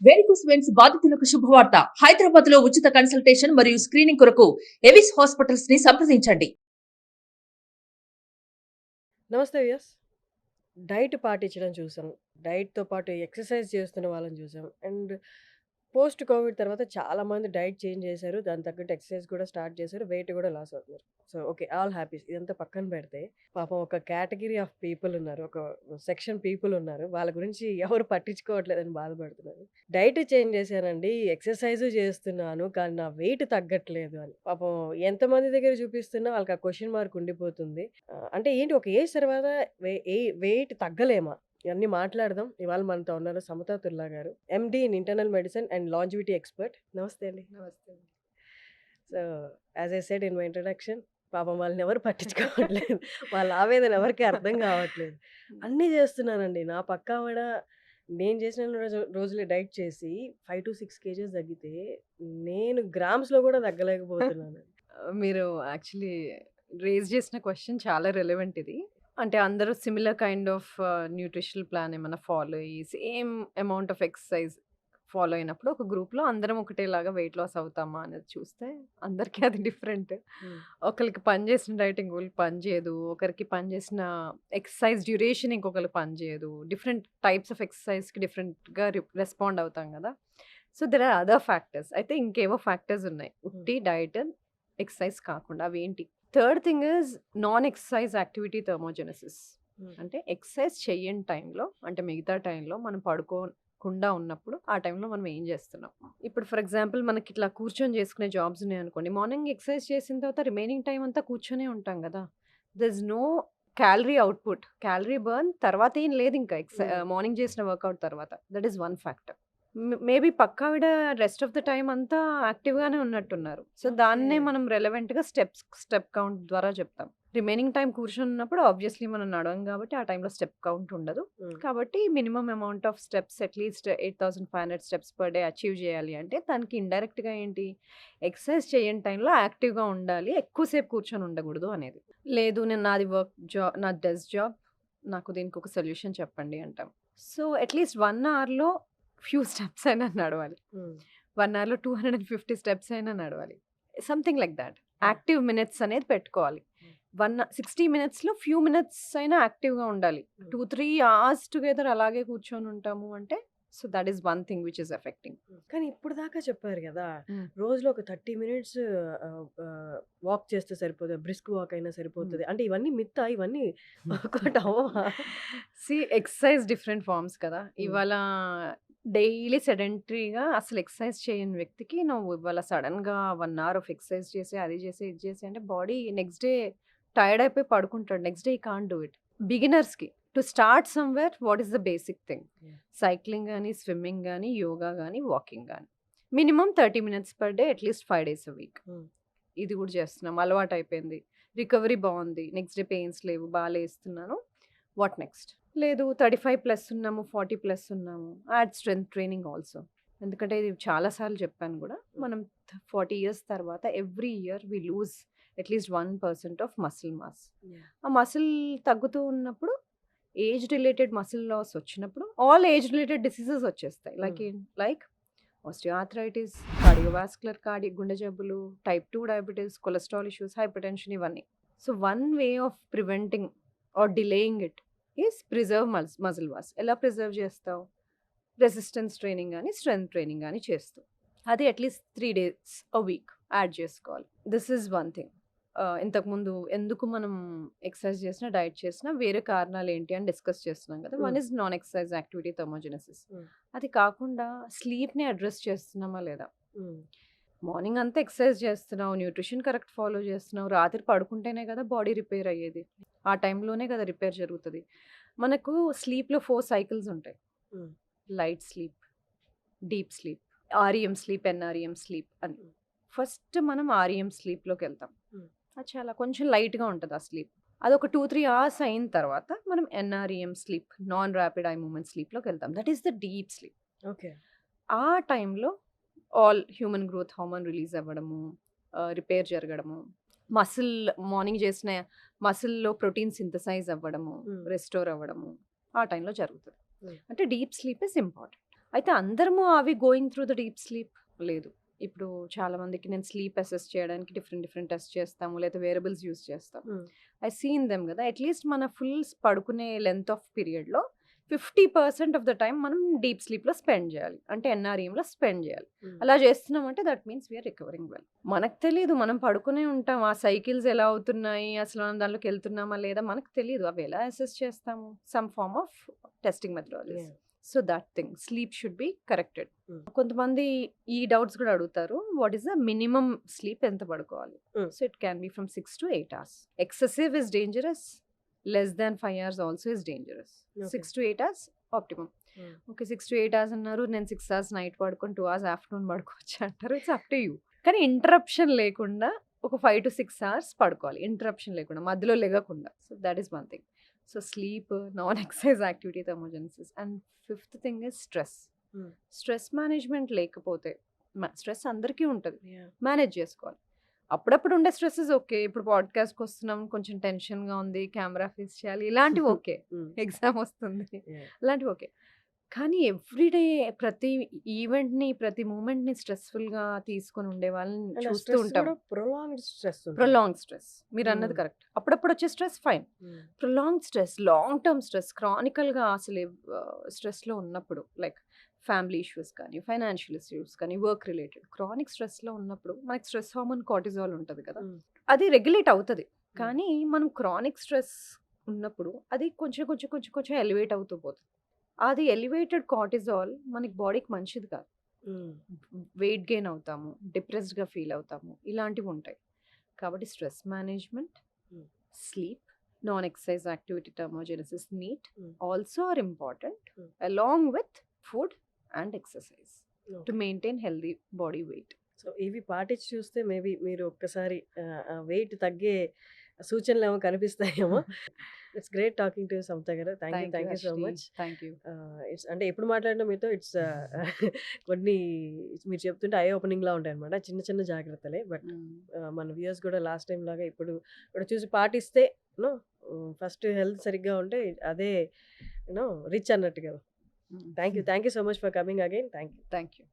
Varicose veins బాధితులకు శుభవార్త. హైదరాబాద్ లో ఉచిత కన్సల్టేషన్ మరియు స్క్రీనింగ్ కొరకు ఎవిస్ హాస్పిటల్స్ ని సంప్రదించండి. నమస్తే వ్యాస్. డైట్ పాటించడం చూసాం. డైట్‌తో పాటు ఎక్సర్సైజ్ చేస్తున్న వాళ్ళని చూసాం. అండ్ పోస్ట్ కోవిడ్ తర్వాత చాలామంది డైట్ చేంజ్ చేశారు. దానికి తగ్గట్టు ఎక్సర్సైజ్ కూడా స్టార్ట్ చేశారు. వెయిట్ కూడా లాస్ అవుతున్నారు. So, okay. All happies. ఇదంతా పక్కన పెడితే పాపం ఒక కేటగరీ ఆఫ్ పీపుల్ ఉన్నారు. ఒక సెక్షన్ పీపుల్ ఉన్నారు. వాళ్ళ గురించి ఎవరు పట్టించుకోవట్లేదని బాధపడుతున్నారు. డైట్ చేంజ్ చేశానండి. ఎక్సర్సైజు చేస్తున్నాను. కానీ నా వెయిట్ తగ్గట్లేదు అని. పాపం ఎంతమంది దగ్గర చూపిస్తున్నా వాళ్ళకి ఆ క్వెషన్ మార్క్ ఉండిపోతుంది. అంటే ఏంటి ఒక ఏజ్ తర్వాత వెయిట్ తగ్గలేమా? ఇవన్నీ మాట్లాడదాం. ఇవాళ మనతో ఉన్నారు సమతా తుల్లా గారు. MD in internal medicine and longevity expert. నమస్తే అండి. నమస్తే. So, as I said in my introduction, పాపం వాళ్ళని ఎవరు పట్టించుకోవట్లేదు. వాళ్ళ ఆవేదన ఎవరికీ అర్థం కావట్లేదు. అన్నీ చేస్తున్నానండి. నా పక్కావిడ నేను చేసిన రోజులే డైట్ చేసి 5-6 కేజీస్ తగ్గితే, నేను గ్రామ్స్‌లో కూడా తగ్గలేకపోతున్నాను. మీరు యాక్చువల్లీ రేజ్ చేసిన క్వెషన్ చాలా రిలవెంట్ ఇది. అంటే అందరూ similar kind of nutritional plan ఏమన్నా ఫాలో అయ్యి, same amount of exercise follow అయినప్పుడు ఒక గ్రూప్‌లో అందరం ఒకటేలాగా వెయిట్ లాస్ అవుతామా అనేది చూస్తే అందరికీ అది డిఫరెంట్. ఒకరికి పనిచేసిన డైట్ ఇంకొకరికి పనిచేయదు. ఒకరికి పనిచేసిన ఎక్సర్సైజ్ డ్యూరేషన్ ఇంకొకరికి పనిచేయదు. డిఫరెంట్ టైప్స్ ఆఫ్ ఎక్సర్సైజ్‌కి డిఫరెంట్‌గా రెస్పాండ్ అవుతాం కదా! So, there are other factors. అయితే ఇంకేవో ఫ్యాక్టర్స్ ఉన్నాయి. ఉట్టి డైట్, ఎక్సర్సైజ్ కాకుండా. అవేంటి? Third thing is non exercise activity thermogenesis. అంటే ఎక్సర్సైజ్ చెయ్యని టైంలో, అంటే మిగతా టైంలో మనం పడుకోకుండా ఉన్నప్పుడు ఆ టైంలో మనం ఏం చేస్తున్నాం? ఇప్పుడు ఫర్ ఎగ్జాంపుల్ మనకి ఇట్లా కూర్చొని చేసుకునే జాబ్స్ ఉన్నాయనుకోండి. మార్నింగ్ ఎక్సర్సైజ్ చేసిన తర్వాత రిమైనింగ్ టైం అంతా కూర్చొనే ఉంటాం కదా! There is no calorie output. Calorie burn తర్వాత ఏం లేదు ఇంకా మార్నింగ్ చేసిన వర్కౌట్ తర్వాత. That is one factor. Maybe పక్కావిడ రెస్ట్ ఆఫ్ ద టైమ్ అంతా యాక్టివ్‌గానే ఉన్నట్టున్నారు. సో, దాన్నే ఓకే. మనం రెలెవెంట్‌గా స్టెప్ కౌంట్ ద్వారా చెప్తాం. రిమైనింగ్ టైమ్ కూర్చొనున్నప్పుడు ఆబ్వియస్లీ మనం నడవం కాబట్టి ఆ టైంలో స్టెప్ కౌంట్ ఉండదు. కాబట్టి minimum amount of steps at least 8500 steps per day achieve చేయాలి అంటే దానికి ఇండైరెక్ట్‌గా ఏంటి? ఎక్సర్సైజ్ చేయని టైంలో యాక్టివ్‌గా ఉండాలి. ఎక్కువసేపు కూర్చొని ఉండకూడదు అనేది. లేదు నేను నాది డెస్క్ జాబ్. నాకు దీనికి ఒక సొల్యూషన్ చెప్పండి అంటాం. సో, అట్‌లీస్ట్ 1 అవర్‌లో ఫ్యూ స్టెప్స్ అయినా నడవాలి. 1 అవర్‌లో 250 స్టెప్స్ అయినా నడవాలి. Something like that. Active minutes అనేది పెట్టుకోవాలి. 60 మినిట్స్‌లో ఫ్యూ మినిట్స్ అయినా యాక్టివ్‌గా ఉండాలి. 2-3 అవర్స్ టుగెదర్ అలాగే కూర్చొని ఉంటాము అంటే so, that is one thing which is affecting. కానీ ఇప్పుడు దాకా చెప్పారు కదా! రోజులో ఒక 30 మినిట్స్ వాక్ చేస్తే సరిపోతది. బ్రిస్క్ వాక్ అయినా సరిపోతది. అంటే ఇవన్నీ మిత్తా? ఇవన్నీ వర్కౌట్ అవ్వవా? ఎక్సర్సైజ్ డిఫరెంట్ ఫార్మ్స్ కదా! ఇవాళ డైలీ సెడెంటరీగా అసలు ఎక్సర్సైజ్ చేయని వ్యక్తికి నువ్వు ఇవాళ సడన్‌గా 1 అవర్ ఆఫ్ ఎక్సర్సైజ్ చేసి, అది చేసి, ఇది చేసి అంటే బాడీ నెక్స్ట్ డే టైర్డ్ అయిపోయి పడుకుంటాడు. Next day he can't do it. బిగినర్స్‌కి to start somewhere what is the basic thing? Cycling గాని, స్విమ్మింగ్ గాని, యోగా గాని, వాకింగ్ గాని. Minimum 30 minutes per day at least 5 days a week. ఇది కూడా చేస్తున్నాం. అలవాటయిపోయింది. రికవరీ బావుంది. నెక్స్ట్ డే పెయిన్స్ లేవు. లేస్తున్నాను. What next? లేదు 35+ ఉన్నాము, 40+ ఉన్నాము. Add strength training also. ఎందుకంటే ఇది చాలా సార్లు చెప్పాను కూడా. మనం 40 ఇయర్స్ తర్వాత every year we lose at least 1% of muscle mass. ఆ మసిల్ తగ్గుతూ ఉన్నప్పుడు ఏజ్ రిలేటెడ్ మసిల్ లాస్ వచ్చినప్పుడు ఆల్ ఏజ్ రిలేటెడ్ డిసీజెస్ వచ్చేస్తాయి. లైక్ ఆస్టియోఆర్థరైటిస్, కార్డియోవాస్కులర్ గుండె జబ్బులు, type 2 diabetes, cholesterol issues, hypertension ఇవన్నీ. So, one way of preventing or delaying it is preserve muscle mass. ఎలా preserve చేస్తావు? రెసిస్టెన్స్ ట్రైనింగ్ గాని, strength training గాని చేస్తూ. అది at least 3 days a week add చేసుకోవాలి. This is one thing. ఇంతకుముందు ఎందుకు మనం ఎక్సర్సైజ్ చేసినా, డైట్ చేసినా వేరే కారణాలు ఏంటి అని డిస్కస్ చేస్తున్నాం కదా! One is non exercise activity thermogenesis. అది కాకుండా స్లీప్‌ని అడ్రెస్ చేస్తున్నామా లేదా? మార్నింగ్ అంతా ఎక్సర్సైజ్ చేస్తున్నావు, న్యూట్రిషన్ కరెక్ట్ ఫాలో చేస్తున్నావు. రాత్రి పడుకుంటేనే కదా బాడీ రిపేర్ అయ్యేది. ఆ టైంలోనే కదా రిపేర్ జరుగుతది. మనకు స్లీప్‌లో 4 సైకిల్స్ ఉంటాయి. Light sleep, deep sleep, REM sleep, NREM sleep అని. ఫస్ట్ మనం ఆర్‌ఈఎం స్లీప్‌లోకెళ్తాం. అది చాలా కొంచెం లైట్‌గా ఉంటది ఆ స్లీప్. అదొక 2-3 అవర్స్ అయిన తర్వాత మనం NREM sleep, non rapid eye movement స్లీప్‌లోకెళ్తాం. That is the deep sleep. Okay. ఆ టైంలో all human growth hormone release అవ్వడము, రిపేర్ జరగడము, మార్నింగ్ చేసిన మసిల్‌లో ప్రోటీన్ సింథసైజ్ అవ్వడము, రెస్టోర్ అవ్వడము ఆ టైంలో జరుగుతది. అంటే డీప్ స్లీప్ ఈజ్ ఇంపార్టెంట్. అయితే అందరము అవి going through the deep sleep లేదు. ఇప్పుడు చాలా మందికి నేను స్లీప్ అసెస్ చేయడానికి డిఫరెంట్ టెస్ట్ చేస్తాము, లేదా వేరియబుల్స్ యూస్ చేస్తాం. ఐ సీన్ దెమ్ కదా, అట్లీస్ట్ మన ఫుల్ పడుకునే లెంత్ ఆఫ్ పీరియడ్లో 50% ఆఫ్ ద టైం మనం డీప్ స్లీప్లో స్పెండ్ చేయాలి, అంటే ఎన్ఆర్ఈఎంలో స్పెండ్ చేయాలి. అలా చేస్తున్నామంటే that means we're recovering well. మనకు తెలియదు, మనం పడుకునే ఉంటాం, ఆ సైకిల్స్ ఎలా అవుతున్నాయి, అసలు మనం దాంట్లోకి వెళ్తున్నామా లేదా మనకు తెలియదు. అవి ఎలా అసెస్ చేస్తాము? Some form of testing methodology. So that thing, sleep should be corrected. కొంతమంది ఈ డౌట్స్ కూడా అడుగుతారు, what is the minimum sleep ఎంత పడుకోవాలి? So it can be from 6 to 8 hours. Excessive is dangerous, less than 5 hours also is dangerous. 6 to 8 hours optimum. Okay, 6 to 8 hours అన్నారు, నేను 6 hours night పడుకొని 2 hours afternoon పడుకోవచ్చు అంటారు. It's up to you. కానీ interruption లేకుండా ఒక 5 to 6 hours పడుకోవాలి, interruption లేకుండా, మధ్యలో లెగకుండా. So that is one thing. So sleep, non exercise activity, thermogenesis. And fifth thing is stress. Stress management లేకపోతే, స్ట్రెస్ అందరికీ ఉంటుంది, మేనేజ్ చేసుకోవాలి. అప్పుడప్పుడు ఉండే స్ట్రెస్సెస్ ఓకే, ఇప్పుడు పాడ్కాస్ట్కి వస్తున్నాం, కొంచెం టెన్షన్గా ఉంది, కెమెరా ఫేస్ చేయాలి, ఇలాంటివి ఓకే. ఎగ్జామ్ వస్తుంది, అలాంటివి ఓకే. కానీ ఎవ్రీడే ప్రతి ఈవెంట్ని, ప్రతి మూమెంట్ని స్ట్రెస్ఫుల్గా తీసుకొని ఉండే వాళ్ళని చూస్తూ ఉంటాం. ప్రొలాంగ్ స్ట్రెస్, మీరు అన్నది కరెక్ట్. అప్పుడప్పుడు వచ్చే stress fine. Prolong stress, long term stress, క్రానికల్గా అసలు స్ట్రెస్లో ఉన్నప్పుడు, లైక్ ఫ్యామిలీ ఇష్యూస్ కానీ, ఫైనాన్షియల్ ఇష్యూస్ కానీ, వర్క్ రిలేటెడ్ క్రానిక్ స్ట్రెస్లో ఉన్నప్పుడు మనకి స్ట్రెస్ హార్మోన్ కార్టిజాల్ ఉంటుంది కదా, అది రెగ్యులేట్ అవుతుంది. కానీ మనం క్రానిక్ స్ట్రెస్ ఉన్నప్పుడు అది కొంచెం ఎలివేట్ అవుతూ పోతుంది. అది ఎలివేటెడ్ కార్టిజాల్ మనకి బాడీకి మంచిది కాదు. వెయిట్ గెయిన్ అవుతాము, డిప్రెస్డ్గా ఫీల్ అవుతాము, ఇలాంటివి ఉంటాయి. కాబట్టి stress management, sleep, non exercise activity, thermogenesis, NEAT also are important, along with food and exercise to maintain healthy body weight. So ఇవి పాటించి చూస్తే మేబీ మీరు ఒక్కసారి వెయిట్ తగ్గే సూచనలు ఏమో కనిపిస్తాయేమో. It's great talking to Samata garu. Thank you so much. Thank you. It's అంటే ఎప్పుడు మాట్లాడినా మీతో ఇట్స్ కొన్ని మీరు చెప్తుంటే ఐ ఓపెనింగ్ లా ఉంటాయి అనమాట, చిన్న జాగ్రత్తలే. బట్ మన వ్యూయర్స్ కూడా లాస్ట్ టైం లాగా ఇప్పుడు కూడా చూసి పాటిస్తే ఫస్ట్ హెల్త్ సరిగ్గా ఉంటే అదే రిచ్ అన్నట్టు కదా. Thank you so much for coming again. Thank you.